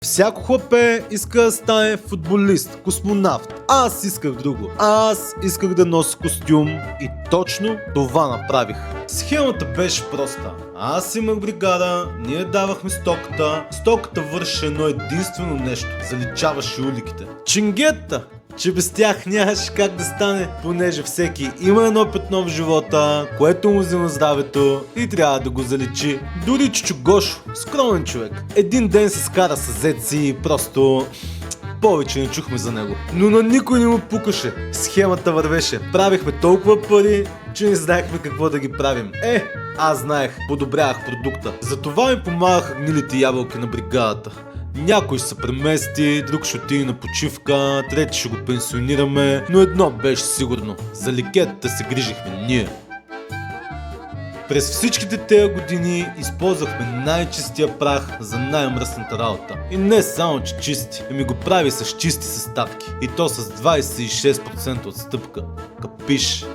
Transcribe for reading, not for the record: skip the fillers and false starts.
Всяко хлапе иска да стане футболист, космонавт. Аз исках друго. Аз исках да нося костюм и точно това направих. Схемата беше проста. Аз имах бригада, ние давахме стоката. Стоката върши едно единствено нещо. Заличаваше уликите. Ченгетата! Че без тях нямаше как да стане, понеже всеки има едно петно в живота, което му взема здравето и трябва да го заличи. Дори Чичо Гошо, скромен човек, един ден се скара с зет си и просто повече не чухме за него. Но на никой не му пукаше. Схемата вървеше. Правихме толкова пари, че не знаехме какво да ги правим. Аз знаех, подобрявах продукта. Затова ми помагаха гнилите ябълки на бригадата. Някой ще се премести, друг ще отиде на почивка, трети ще го пенсионираме, но едно беше сигурно. За ликетата се грижихме ние. През всичките тези години използвахме най-чистия прах за най-мръсната работа. И не само че чисти, ами го прави с чисти съставки. И то с 26% отстъпка. Капиш?